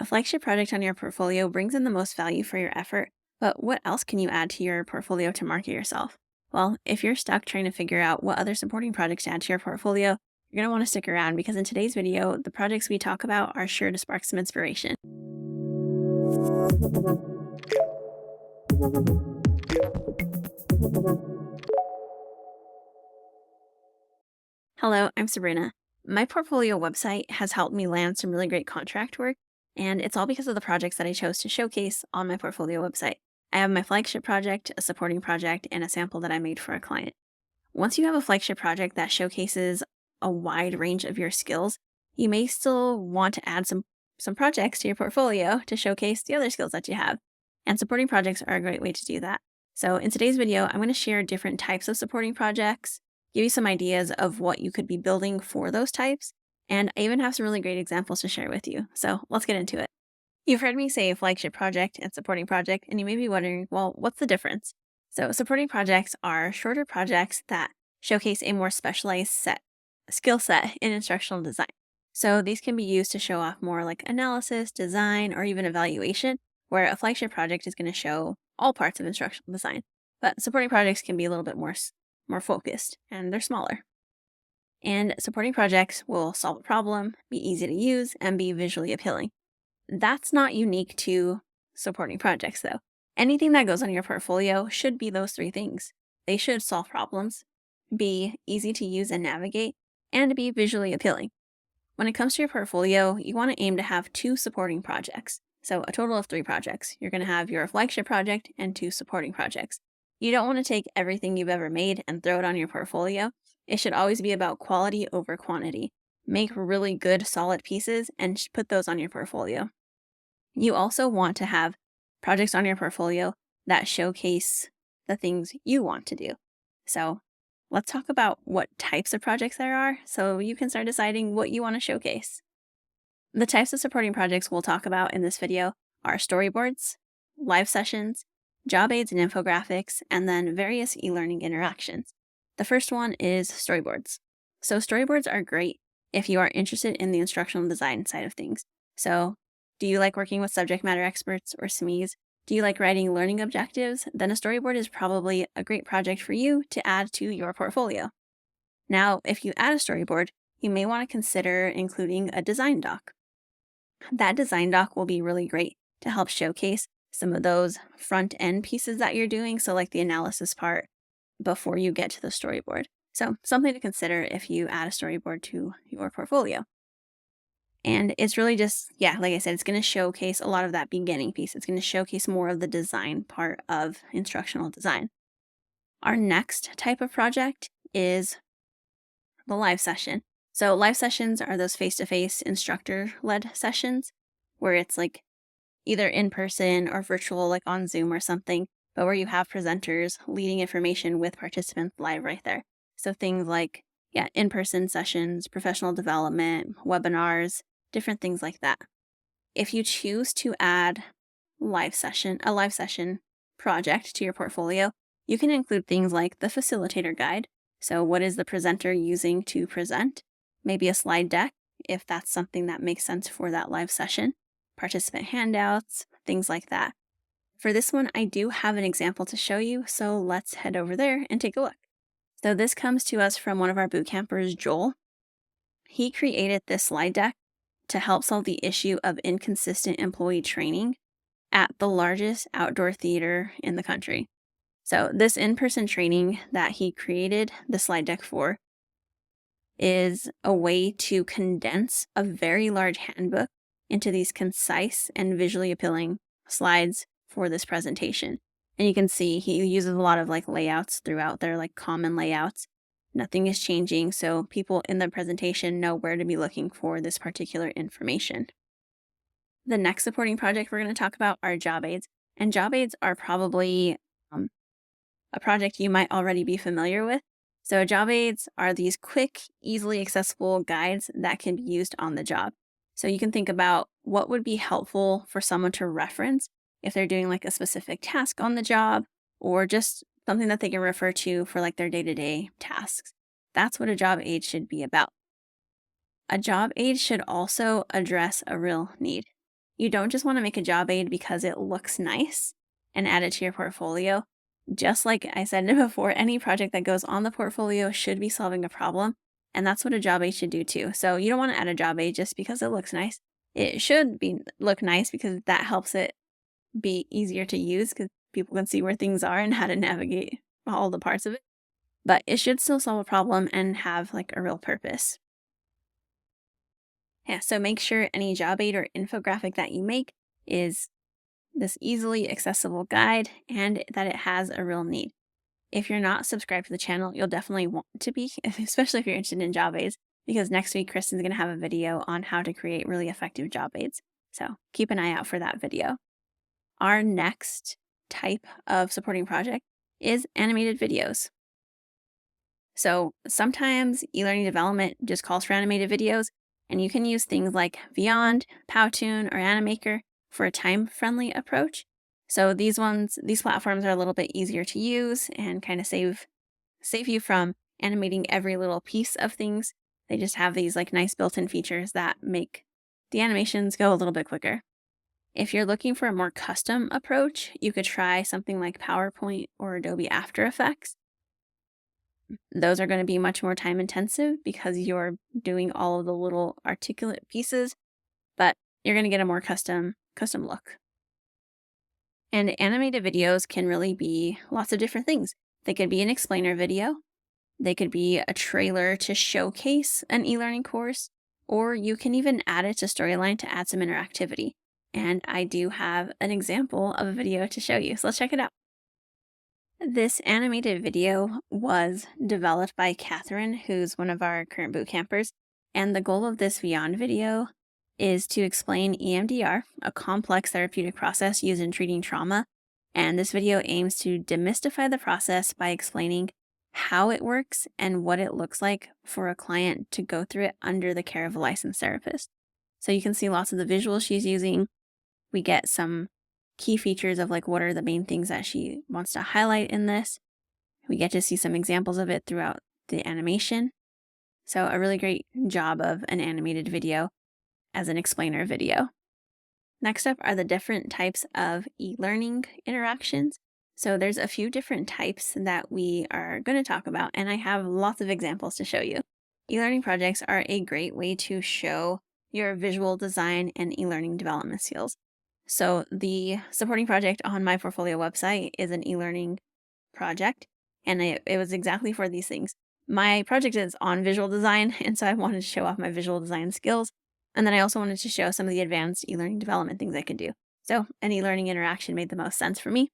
A flagship project on your portfolio brings in the most value for your effort, but what else can you add to your portfolio to market yourself? Well, if you're stuck trying to figure out what other supporting projects to add to your portfolio, you're going to want to stick around because in today's video, the projects we talk about are sure to spark some inspiration. Hello, I'm Sabrina. My portfolio website has helped me land some really great contract work, and it's all because of the projects that I chose to showcase on my portfolio website. I have my flagship project, a supporting project, and a sample that I made for a client. Once you have a flagship project that showcases a wide range of your skills, you may still want to add some projects to your portfolio to showcase the other skills that you have. And supporting projects are a great way to do that. So in today's video, I'm going to share different types of supporting projects, give you some ideas of what you could be building for those types, and I even have some really great examples to share with you. So let's get into it. You've heard me say flagship project and supporting project, and you may be wondering, well, what's the difference? So supporting projects are shorter projects that showcase a more specialized skill set in instructional design. So these can be used to show off more like analysis, design, or even evaluation, where a flagship project is going to show all parts of instructional design. But supporting projects can be a little bit more focused, and they're smaller. And supporting projects will solve a problem, be easy to use, and be visually appealing. That's not unique to supporting projects, though. Anything that goes on your portfolio should be those three things. They should solve problems, be easy to use and navigate, and be visually appealing. When it comes to your portfolio, you want to aim to have 2 supporting projects. So a total of 3 projects. You're going to have your flagship project and 2 supporting projects. You don't want to take everything you've ever made and throw it on your portfolio. It should always be about quality over quantity. Make really good, solid pieces and put those on your portfolio. You also want to have projects on your portfolio that showcase the things you want to do. So let's talk about what types of projects there are so you can start deciding what you want to showcase. The types of supporting projects we'll talk about in this video are storyboards, live sessions, job aids and infographics, and then various e-learning interactions. The first one is storyboards. So storyboards are great if you are interested in the instructional design side of things. So do you like working with subject matter experts or SMEs? Do you like writing learning objectives? Then a storyboard is probably a great project for you to add to your portfolio. Now, if you add a storyboard, you may want to consider including a design doc. That design doc will be really great to help showcase some of those front-end pieces that you're doing, so like the analysis part before you get to the storyboard. So something to consider if you add a storyboard to your portfolio. And it's really just, like I said, it's going to showcase a lot of that beginning piece. It's going to showcase more of the design part of instructional design. Our next type of project is the live session. So live sessions are those face-to-face instructor-led sessions where it's like either in person or virtual, like on Zoom or something, but where you have presenters leading information with participants live right there. So things like, in-person sessions, professional development, webinars, different things like that. If you choose to add a live session project to your portfolio, you can include things like the facilitator guide. So what is the presenter using to present? Maybe a slide deck, if that's something that makes sense for that live session. Participant handouts, things like that. For this one, I do have an example to show you, so let's head over there and take a look. So this comes to us from one of our boot campers, Joel. He created this slide deck to help solve the issue of inconsistent employee training at the largest outdoor theater in the country. So this in-person training that he created the slide deck for is a way to condense a very large handbook into these concise and visually appealing slides for this presentation. And you can see he uses a lot of like layouts throughout there, like common layouts. Nothing is changing, so people in the presentation know where to be looking for this particular information. The next supporting project we're going to talk about are job aids. And job aids are probably a project you might already be familiar with. So job aids are these quick, easily accessible guides that can be used on the job. So you can think about what would be helpful for someone to reference if they're doing like a specific task on the job or just something that they can refer to for like their day-to-day tasks. That's what a job aid should be about. A job aid should also address a real need. You don't just want to make a job aid because it looks nice and add it to your portfolio. Just like I said before, any project that goes on the portfolio should be solving a problem, and that's what a job aid should do too. So you don't want to add a job aid just because it looks nice. It should look nice because that helps it be easier to use because people can see where things are and how to navigate all the parts of it. But it should still solve a problem and have like a real purpose. Yeah, so make sure any job aid or infographic that you make is this easily accessible guide and that it has a real need. If you're not subscribed to the channel, you'll definitely want to be, especially if you're interested in job aids, because next week Kristen's going to have a video on how to create really effective job aids. So keep an eye out for that video. Our next type of supporting project is animated videos. So sometimes e-learning development just calls for animated videos, and you can use things like Vyond, Powtoon, or Animaker for a time-friendly approach. So these platforms are a little bit easier to use and kind of save you from animating every little piece of things. They just have these like nice built-in features that make the animations go a little bit quicker. If you're looking for a more custom approach, you could try something like PowerPoint or Adobe After Effects. Those are going to be much more time intensive because you're doing all of the little articulate pieces, but you're going to get a more custom look. And animated videos can really be lots of different things. They could be an explainer video. They could be a trailer to showcase an e-learning course, or you can even add it to Storyline to add some interactivity. And I do have an example of a video to show you, so let's check it out. This animated video was developed by Catherine, who's one of our current boot campers, and the goal of this Vyond video is to explain EMDR, a complex therapeutic process used in treating trauma, and this video aims to demystify the process by explaining how it works and what it looks like for a client to go through it under the care of a licensed therapist. So you can see lots of the visuals she's using. We get some key features of like what are the main things that she wants to highlight in this. We get to see some examples of it throughout the animation. So a really great job of an animated video as an explainer video. Next up are the different types of e-learning interactions. So there's a few different types that we are going to talk about, and I have lots of examples to show you. E-learning projects are a great way to show your visual design and e-learning development skills. So the supporting project on my portfolio website is an e-learning project, and it was exactly for these things. My project is on visual design, and so I wanted to show off my visual design skills. And then I also wanted to show some of the advanced e-learning development things I could do. So an e-learning interaction made the most sense for me.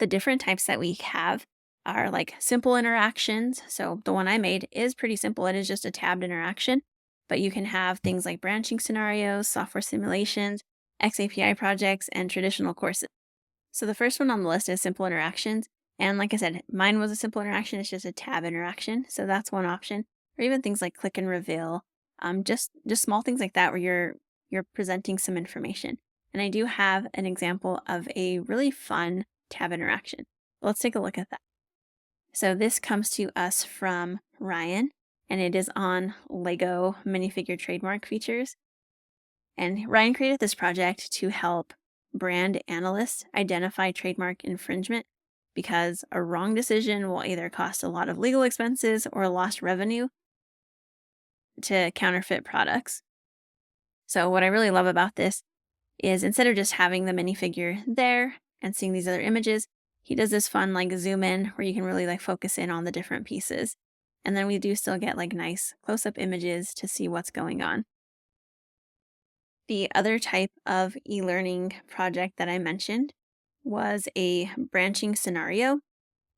The different types that we have are like simple interactions. So the one I made is pretty simple. It is just a tabbed interaction, but you can have things like branching scenarios, software simulations, XAPI projects, and traditional courses. So the first one on the list is simple interactions. And like I said, mine was a simple interaction. It's just a tab interaction. So that's one option. Or even things like click and reveal. Just small things like that where you're presenting some information. And I do have an example of a really fun tab interaction. Let's take a look at that. So this comes to us from Ryan, and it is on Lego minifigure trademark features. And Ryan created this project to help brand analysts identify trademark infringement because a wrong decision will either cost a lot of legal expenses or lost revenue to counterfeit products. So what I really love about this is instead of just having the minifigure there and seeing these other images, he does this fun like zoom in where you can really like focus in on the different pieces. And then we do still get like nice close-up images to see what's going on. The other type of e-learning project that I mentioned was a branching scenario.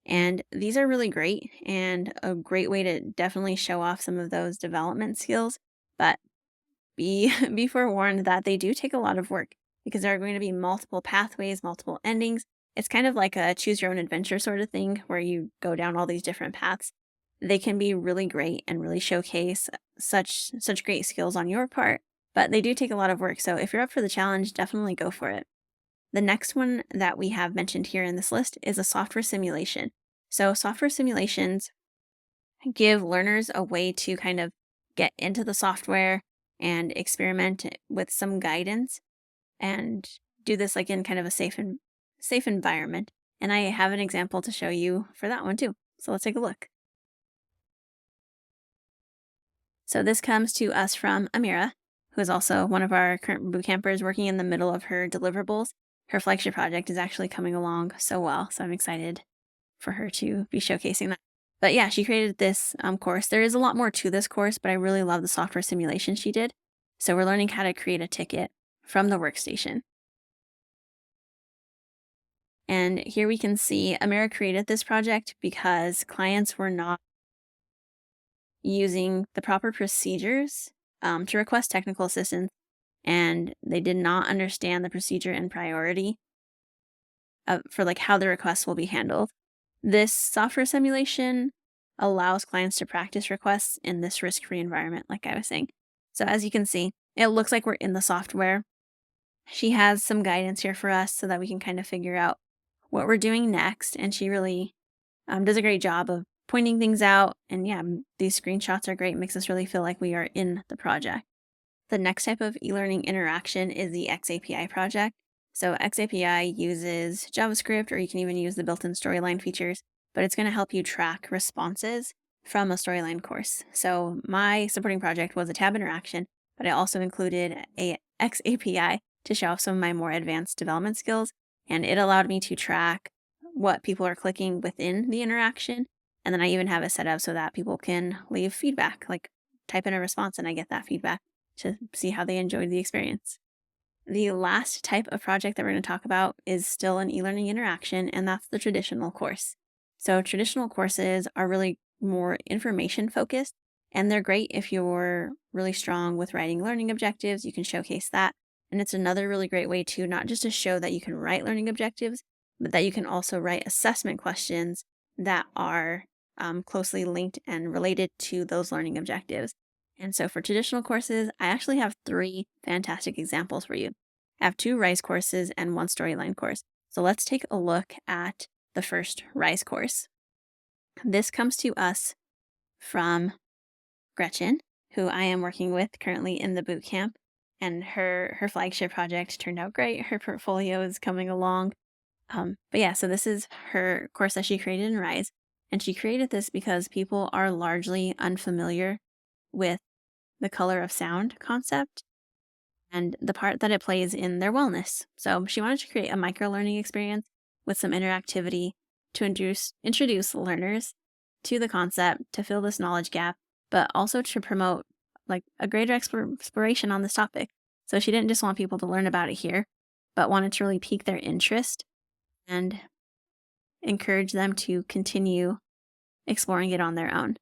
And these are really great and a great way to definitely show off some of those development skills. But be forewarned that they do take a lot of work because there are going to be multiple pathways, multiple endings. It's kind of like a choose your own adventure sort of thing where you go down all these different paths. They can be really great and really showcase such great skills on your part, but they do take a lot of work. So if you're up for the challenge, definitely go for it. The next one that we have mentioned here in this list is a software simulation. So software simulations give learners a way to kind of get into the software, and experiment with some guidance and do this like in kind of a safe environment. And I have an example to show you for that one too. So let's take a look. So this comes to us from Amira, who is also one of our current boot campers working in the middle of her deliverables. Her flagship project is actually coming along so well, so I'm excited for her to be showcasing that. But yeah, she created this course. There is a lot more to this course, but I really love the software simulation she did. So we're learning how to create a ticket from the workstation. And here we can see Amira created this project because clients were not using the proper procedures to request technical assistance, and they did not understand the procedure and priority for like how the requests will be handled. This software simulation allows clients to practice requests in this risk-free environment, like I was saying. So as you can see, it looks like we're in the software. She has some guidance here for us so that we can kind of figure out what we're doing next, and she really does a great job of pointing things out. And yeah, these screenshots are great. Makes us really feel like we are in the project. The next type of e-learning interaction is the XAPI project. So XAPI uses JavaScript, or you can even use the built-in storyline features, but it's going to help you track responses from a storyline course. So my supporting project was a tab interaction, but I also included a XAPI to show off some of my more advanced development skills, and it allowed me to track what people are clicking within the interaction. And then I even have it set up so that people can leave feedback, like type in a response and I get that feedback to see how they enjoyed the experience. The last type of project that we're going to talk about is still an e-learning interaction, and that's the traditional course. So traditional courses are really more information focused, and they're great if you're really strong with writing learning objectives. You can showcase that. And it's another really great way to not just to show that you can write learning objectives, but that you can also write assessment questions that are closely linked and related to those learning objectives. And so for traditional courses, I actually have 3 fantastic examples for you. I have 2 RISE courses and 1 storyline course. So let's take a look at the first RISE course. This comes to us from Gretchen, who I am working with currently in the boot camp. And her flagship project turned out great. Her portfolio is coming along. But yeah, so this is her course that she created in RISE. And she created this because people are largely unfamiliar with the color of sound concept and the part that it plays in their wellness. So she wanted to create a micro-learning experience with some interactivity to introduce learners to the concept, to fill this knowledge gap, but also to promote like a greater exploration on this topic. So she didn't just want people to learn about it here, but wanted to really pique their interest and encourage them to continue exploring it on their own.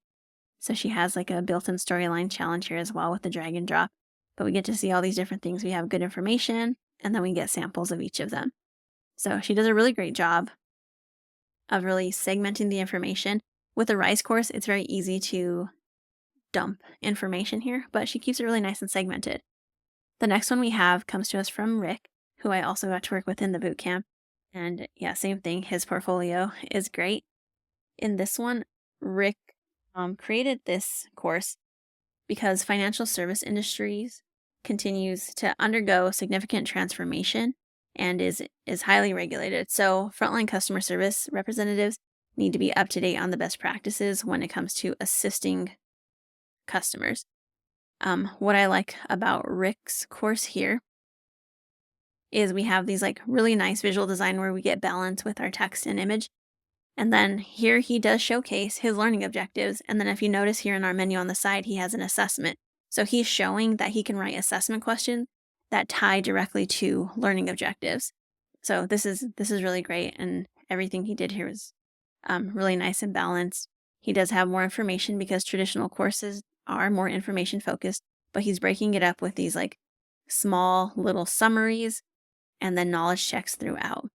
So she has like a built-in storyline challenge here as well with the drag and drop, but we get to see all these different things. We have good information, and then we get samples of each of them. So she does a really great job of really segmenting the information. With the RISE course, it's very easy to dump information here, but she keeps it really nice and segmented. The next one we have comes to us from Rick, who I also got to work with in the boot camp. And yeah, same thing. His portfolio is great. In this one, Rick created this course because financial service industries continues to undergo significant transformation and is highly regulated. So frontline customer service representatives need to be up to date on the best practices when it comes to assisting customers. What I like about Rick's course here is we have these like really nice visual design where we get balance with our text and image. And then here he does showcase his learning objectives. And then if you notice here in our menu on the side, he has an assessment. So he's showing that he can write assessment questions that tie directly to learning objectives. So this is really great. And everything he did here was really nice and balanced. He does have more information because traditional courses are more information focused, but he's breaking it up with these like small little summaries and then knowledge checks throughout.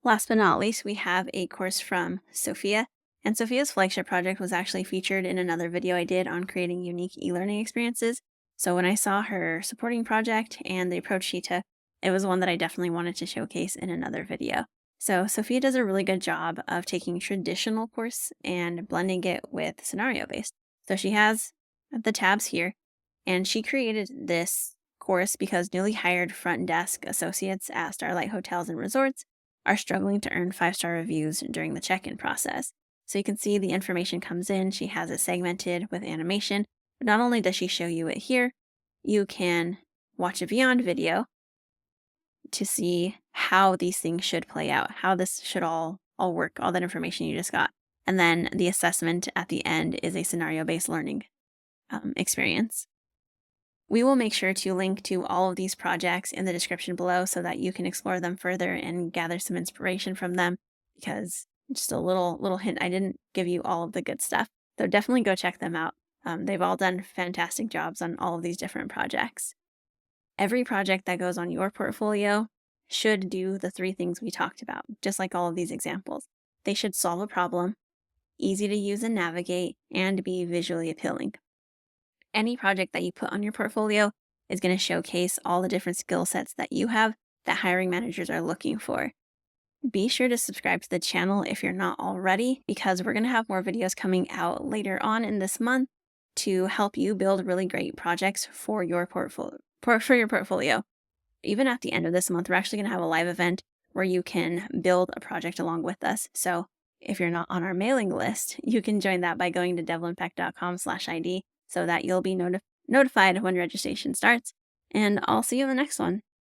Last but not least, we have a course from Sophia, and Sophia's flagship project was actually featured in another video I did on creating unique e-learning experiences. So when I saw her supporting project and the approach she took, it was one that I definitely wanted to showcase in another video. So Sophia does a really good job of taking traditional course and blending it with scenario-based. So she has the tabs here, And she created this course because newly hired front desk associates at Starlight Hotels and Resorts are struggling to earn 5-star reviews during the check-in process. So you can see the information comes in. She has it segmented with animation. But not only does she show you it here, you can watch a Beyond video to see how these things should play out, how this should all work, all that information you just got. And then the assessment at the end is a scenario-based learning experience. We will make sure to link to all of these projects in the description below so that you can explore them further and gather some inspiration from them, because just a little hint, I didn't give you all of the good stuff. So definitely go check them out. They've all done fantastic jobs on all of these different projects. Every project that goes on your portfolio should do the 3 things we talked about, just like all of these examples. They should solve a problem, easy to use and navigate, and be visually appealing. Any project that you put on your portfolio is going to showcase all the different skill sets that you have that hiring managers are looking for. Be sure to subscribe to the channel if you're not already, because we're going to have more videos coming out later on in this month to help you build really great projects for your portfolio. Even at the end of this month, we're actually going to have a live event where you can build a project along with us. So if you're not on our mailing list, you can join that by going to devlinpeck.com/ID so that you'll be notified when registration starts. And I'll see you in the next one.